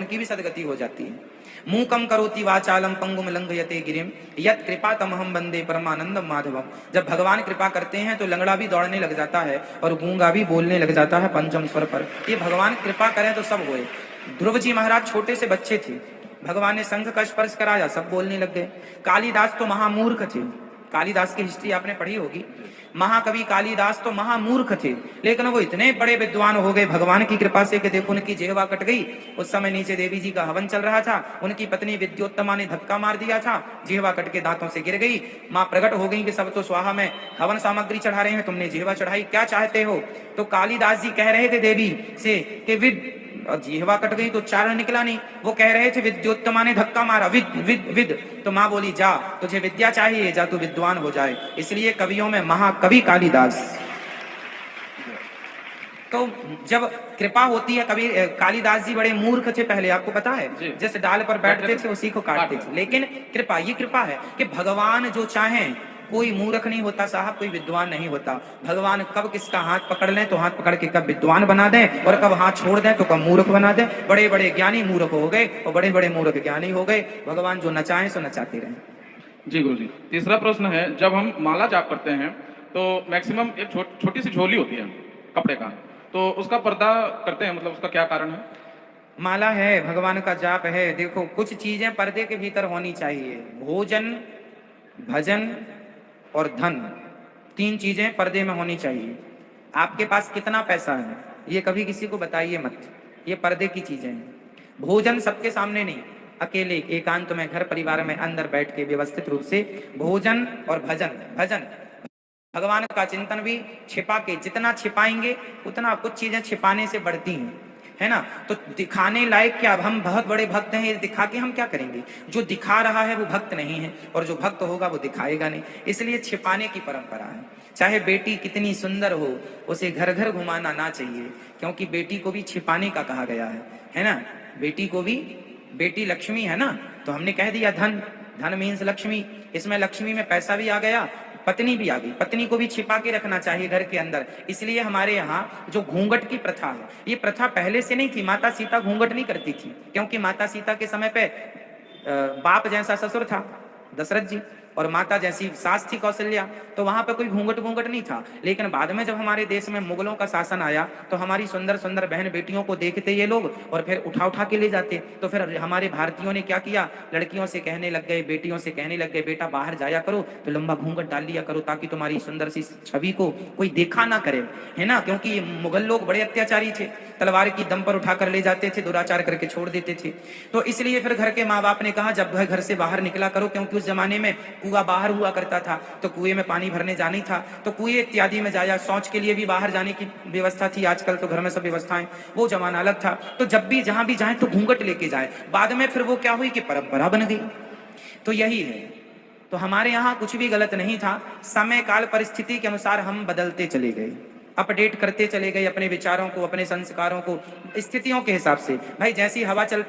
उनकी भी सदगति हो जाती है। मूकम करोति वाचालम पंगुम लंघयते गिरिम यत कृपा तमहम वंदे परमानंदम माधवम। जब भगवान कृपा करते हैं तो लंगड़ा भी दौड़ने लग जाता है और गूंगा भी बोलने लग जाता है पंचम स्वर पर। ये भगवान कृपा करें तो सब होए। ध्रुव जी महाराज छोटे से बच्चे थे, भगवान ने शंख का स्पर्श कराया, सब बोलने लग गए। कालिदास तो महामूर्ख थे, कालिदास की हिस्ट्री आपने पढ़ी होगी। महाकवि कालिदास तो महामूर्ख थे, लेकिन वो इतने बड़े विद्वान हो गए भगवान की कृपा से कि देखो उनकी जिह्वा कट गई। उस समय नीचे देवी जी का हवन चल रहा था, उनकी पत्नी विद्योत्तमा ने धक्का मार दिया था, जिह्वा कट के दांतों से गिर गई। माँ प्रकट हो गई कि सब तो स्वाहा में हवन सामग्री चढ़ा रहे हैं, तुमने जिह्वा चढ़ाई, क्या चाहते हो? तो कालिदास जी कह रहे थे देवी से कि विद, और जिह्वा कट गई तो उच्चारण निकला नहीं। वो कह रहे थे विद्योत्तमा ने धक्का मारा, विद विद विद। तो माँ बोली जा, तुझे विद्या चाहिए, जा तू विद्वान हो जाए। इसलिए कवियों में महाकवि कालिदास। तो जब कृपा होती है, कवि कालिदास जी बड़े मूर्ख थे पहले, आपको पता है, जिस डाल पर बैठते थे उसी को काटते थे। लेकिन कृपा, ये कृपा है कि भगवान जो चाहें, कोई मूर्ख नहीं होता साहब, कोई विद्वान नहीं होता। भगवान कब किसका हाथ पकड़ लें तो हाथ पकड़ के कब विद्वान बना दें, और कब हाथ छोड़ दें तो कब मूर्ख बना दें। बड़े बड़े ज्ञानी मूर्ख हो गए और बड़े बड़े मूर्ख ज्ञानी हो गए। भगवान जो नचाएं सो नचाते रहें। जी गुरु जी, तीसरा प्रश्न है, जब हम माला जाप करते हैं तो मैक्सिमम एक छोटी सी झोली होती है कपड़े का, तो उसका पर्दा करते हैं, मतलब उसका क्या कारण है? माला है, भगवान का जाप है, देखो कुछ चीजें पर्दे के भीतर होनी चाहिए। भोजन, भजन और धन, तीन चीजें पर्दे में होनी चाहिए। आपके पास कितना पैसा है ये कभी किसी को बताइए मत, ये पर्दे की चीजें हैं। भोजन सबके सामने नहीं, अकेले एकांत में घर परिवार में अंदर बैठ के व्यवस्थित रूप से भोजन और भजन। भजन भगवान का चिंतन भी छिपा के, जितना छिपाएंगे उतना कुछ चीजें छिपाने से बढ़ती हैं, है ना। तो दिखाने लायक क्या, अब हम बहुत बड़े भक्त हैं, ये दिखा के हम क्या करेंगे? जो दिखा रहा है वो भक्त नहीं है, और जो भक्त होगा वो दिखाएगा नहीं। इसलिए छिपाने की परंपरा है। चाहे बेटी कितनी सुंदर हो, उसे घर घर घुमाना ना चाहिए, क्योंकि बेटी को भी छिपाने का कहा गया है ना। बेटी को भी, बेटी लक्ष्मी है ना, तो हमने कह दिया धन, धन मीन्स लक्ष्मी। इसमें लक्ष्मी में पैसा भी आ गया, पत्नी भी आ गई। पत्नी को भी छिपा के रखना चाहिए घर के अंदर। इसलिए हमारे यहाँ जो घूंघट की प्रथा है, ये प्रथा पहले से नहीं थी। माता सीता घूंघट नहीं करती थी, क्योंकि माता सीता के समय पे बाप जैसा ससुर था दशरथ जी, और माता जैसी सास थी कौशल्या, तो वहां पे कोई घूंघट घूंघट नहीं था। लेकिन बाद में जब हमारे देश में मुगलों का शासन आया, तो हमारी सुंदर सुंदर बहन बेटियों को देखते ये लोग और फिर उठा उठा के ले जाते। तो फिर हमारे भारतीयों ने क्या किया, लड़कियों से कहने लग गए, बेटियों से कहने लग गए, बेटा बाहर जाया करो तो लंबा घूंघट डाल लिया करो, ताकि तुम्हारी सुंदर सी छवि को कोई देखा ना करे, है ना। क्योंकि ये मुगल लोग बड़े अत्याचारी थे, तलवार की दम पर उठाकर ले जाते थे, दुराचार करके छोड़ देते थे। तो इसलिए फिर घर के माँ बाप ने कहा जब घर से बाहर निकला करो, क्योंकि उस जमाने में कुआं बाहर हुआ करता था, तो कुएं में पानी भरने जानी था, तो कुएं इत्यादि में जाया। शौच के लिए भी बाहर जाने की व्यवस्था थी, आजकल तो घर में सब व्यवस्थाएं, वो जमाना अलग था। तो जब भी जहां भी जाए तो घूंघट लेके जाए। बाद में फिर वो क्या हुई कि परंपरा बन गई। तो यही है, तो हमारे यहाँ कुछ भी गलत नहीं था। समय काल परिस्थिति के अनुसार हम बदलते चले गए, अपडेट करते चले गए अपने विचारों को, अपने संस्कारों को, स्थितियों के हिसाब से। भाई जैसी हवा चलती